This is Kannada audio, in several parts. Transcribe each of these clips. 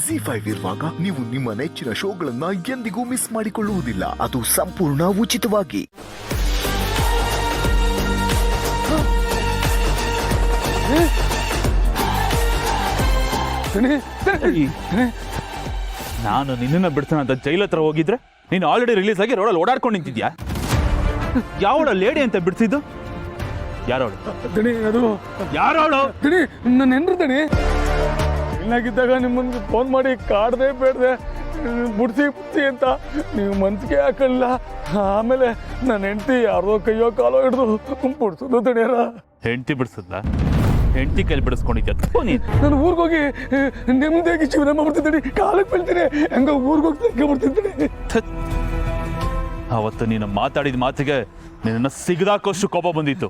ZEE5 ಇರುವಾಗ ನೀವು ನಿಮ್ಮ ನೆಚ್ಚಿನ ಶೋಗಳನ್ನ ಎಂದಿಗೂ ಮಿಸ್ ಮಾಡಿಕೊಳ್ಳುವುದಿಲ್ಲ. ಅದು ಸಂಪೂರ್ಣ ಉಚಿತವಾಗಿ. ನಾನು ನಿನ್ನನ್ನು ಬಿಡ್ತಾನೆ ಅಂತ ಜೈಲ್ ಹತ್ರ ಹೋಗಿದ್ರೆ ನೀನು ಆಲ್ರೆಡಿ ರಿಲೀಸ್ ಆಗಿ ರೋಡಲ್ಲಿ ಓಡಾಡ್ಕೊಂಡು ನಿಂತಿದ್ಯಾ. ಯಾವಳ ಲೇಡಿ ಅಂತ ಬಿಡ್ತಿದ್ದು? ಯಾರೋಳು ದಣಿ? ಅದು ಯಾರೋಳು? ದಣಿ ನನ್ನ ಹೆಂಡ್ರು ದಣಿ. ಇನ್ನಾಗಿದ್ದಾಗ ನಿಮ್ಮನ್ಗೆ ಫೋನ್ ಮಾಡಿ ಕಾಡ್ದೆ ಬೇಡ್ದೆ ಬಿಡ್ಸಿ ಅಂತ ನೀವು ಮನ್ಸಿಗೆ ಹಾಕಲ್ಲ. ಆಮೇಲೆ ನನ್ನ ಹೆಂಡ್ತಿ ಯಾರ್ದೋ ಕೈಯೋ ಕಾಲೋ ಹಿಡ್ದು ಬಿಡ್ಸೋದು ದಣಿಯರ. ಹೆಂಡ್ತಿ ಬಿಡಿಸದ್ಲ? ಹೆಂಡ್ತಿ ಕೈಲಿ ಬಿಡಿಸ್ಕೊಂಡಿದ್ಯಾ? ನಾನು ಊರಿಗೆ ಹೋಗಿ ನೆಮ್ಮದಿಯಾಗಿ ಜೀವನ ಮಾಡ್ಬಿಡ್ತಿದ್ದೀನಿ. ಕಾಲಕ್ಕೆ ಬೀಳ್ತೀನಿ, ಹಂಗ ಊರಿಗೆ ಹೋಗಿ ತೆಗ್ಕೊಂಡ್ಬಿಡ್ತಿದ್ದೀನಿ. ಅವತ್ತು ನೀನು ಮಾತಾಡಿದ ಮಾತಿಗೆ ನಿನ್ನ ಸಿಗದಾಕೋಷ್ಟು ಕೋಪ ಬಂದಿತ್ತು.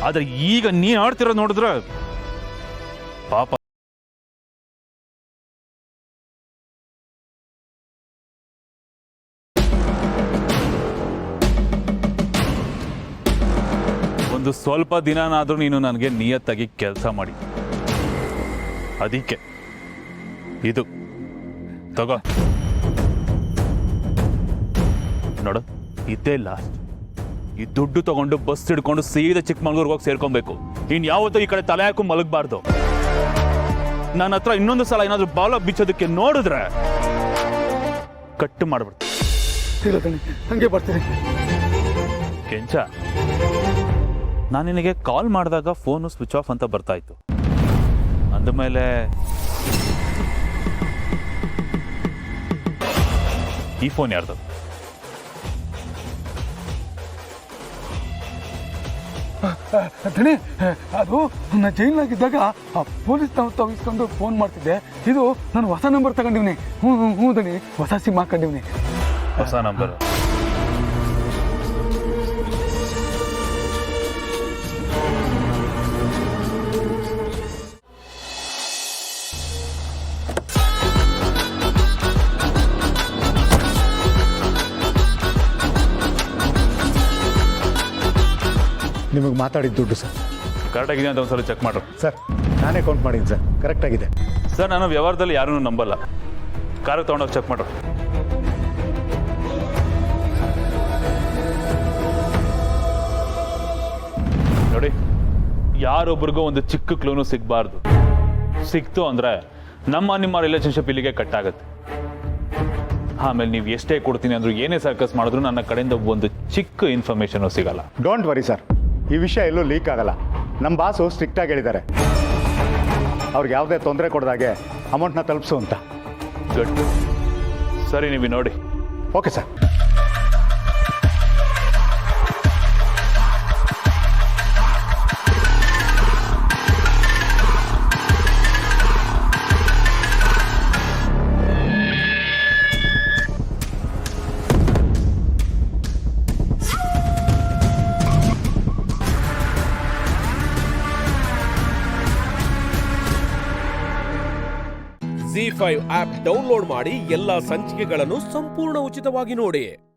ಆದ್ರೆ ಈಗ ನೀನ್ ಆಡ್ತಿರೋ ನೋಡಿದ್ರೆ ಪಾಪ. ಒಂದು ಸ್ವಲ್ಪ ದಿನನಾದ್ರೂ ನೀನು ನನಗೆ ನಿಯತ್ತಾಗಿ ಕೆಲಸ ಮಾಡಿ. ಅದಕ್ಕೆ ಇದು ತಗೋ ನೋಡು, ಇದ್ದೇ ಲಾಸ್ಟ್. ಈ ದುಡ್ಡು ತಗೊಂಡು ಬಸ್ ಹಿಡ್ಕೊಂಡು ಸೀದಾ ಚಿಕ್ಕಮಂಗ್ಳೂರ್ಗೆ ಹೋಗಿ ಸೇರ್ಕೊಬೇಕು. ಇನ್ ಯಾವತ್ತೂ ಈ ಕಡೆ ತಲೆ ಹಾಕೊಂಡು ಮಲಗಬಾರ್ದು. ನನ್ನ ಹತ್ರ ಇನ್ನೊಂದು ಸಲ ಏನಾದ್ರು ಬಾಲ ಬಿಚ್ಚೋದಕ್ಕೆ ನೋಡಿದ್ರೆ ಕಟ್ಟು ಮಾಡ್ಬಿಡ್ತೀನಿ. ಹಂಗೆ ಬರ್ತೀನಿ. ಕೆಂಚ, ನಾನು ನಿನಗೆ ಕಾಲ್ ಮಾಡಿದಾಗ ಫೋನು ಸ್ವಿಚ್ ಆಫ್ ಅಂತ ಬರ್ತಾ ಇತ್ತು. ಅಂದಮೇಲೆ ಈ ಫೋನ್ ಯಾರ್ದು? ದಣಿ, ಅದು ನನ್ನ ಜೈಲ್ನಾಗಿದ್ದಾಗ ಪೊಲೀಸ್ ತಾವು ಇಸ್ಕೊಂಡು ಫೋನ್ ಮಾಡ್ತಿದ್ದೆ. ಇದು ನಾನು ಹೊಸ ನಂಬರ್ ತಗೊಂಡಿವ್ನಿ. ಹ್ಞೂ ದಣಿ, ಹೊಸ ಸಿಮ್ ಹಾಕೊಂಡಿವ್ನಿ. ಹೊಸ ನಂಬರ್? ನಿಮಗೆ ಮಾತಾಡಿದ ದುಡ್ಡು ಸರ್ ಕರೆಕ್ಟಾಗಿದೆ ಅಂತ ಒಂದ್ಸಲ ಚೆಕ್ ಮಾಡ್ರು. ಸರ್ ನಾನೇ ಕೌಂಟ್ ಮಾಡಿದ್ದೀನಿ ಸರ್, ಕರೆಕ್ಟಾಗಿದೆ ಸರ್. ನಾನು ವ್ಯವಹಾರದಲ್ಲಿ ಯಾರನ್ನೂ ನಂಬಲ್ಲ. ಕಾರಿಗೆ ತೊಗೊಂಡೋಗಿ ಚೆಕ್ ಮಾಡ್ರು. ನೋಡಿ, ಯಾರೊಬ್ರಿಗೂ ಒಂದು ಚಿಕ್ಕ ಕ್ಲೂನು ಸಿಗಬಾರ್ದು. ಸಿಕ್ತು ಅಂದರೆ ನಿಮ್ಮ ರಿಲೇಷನ್ಶಿಪ್ ಇಲ್ಲಿಗೆ ಕಟ್ ಆಗುತ್ತೆ. ಆಮೇಲೆ ನೀವು ಎಷ್ಟೇ ಕೊಡ್ತೀನಿ ಅಂದ್ರೂ ಏನೇ ಸರ್ಕಸ್ ಮಾಡಿದ್ರು ನನ್ನ ಕಡೆಯಿಂದ ಒಂದು ಚಿಕ್ಕ ಇನ್ಫಾರ್ಮೇಷನು ಸಿಗಲ್ಲ. ಡೋಂಟ್ ವರಿ ಸರ್, ಈ ವಿಷಯ ಎಲ್ಲೂ ಲೀಕ್ ಆಗಲ್ಲ. ನಮ್ಮ ಬಾಸು ಸ್ಟ್ರಿಕ್ಟಾಗಿ ಹೇಳಿದ್ದಾರೆ, ಅವ್ರಿಗೆ ಯಾವುದೇ ತೊಂದರೆ ಕೊಡ್ದಾಗೆ ಅಮೌಂಟ್ನ ತಲುಪಿಸು ಅಂತ. ಗುಡ್. ಸರಿ, ನೀವು ನೋಡಿ. Okay sir. ZEE5 app download ಮಾಡಿ ಎಲ್ಲಾ ಸಂಚಿಕೆಗಳನ್ನು ಸಂಪೂರ್ಣ ಉಚಿತವಾಗಿ ನೋಡಿ.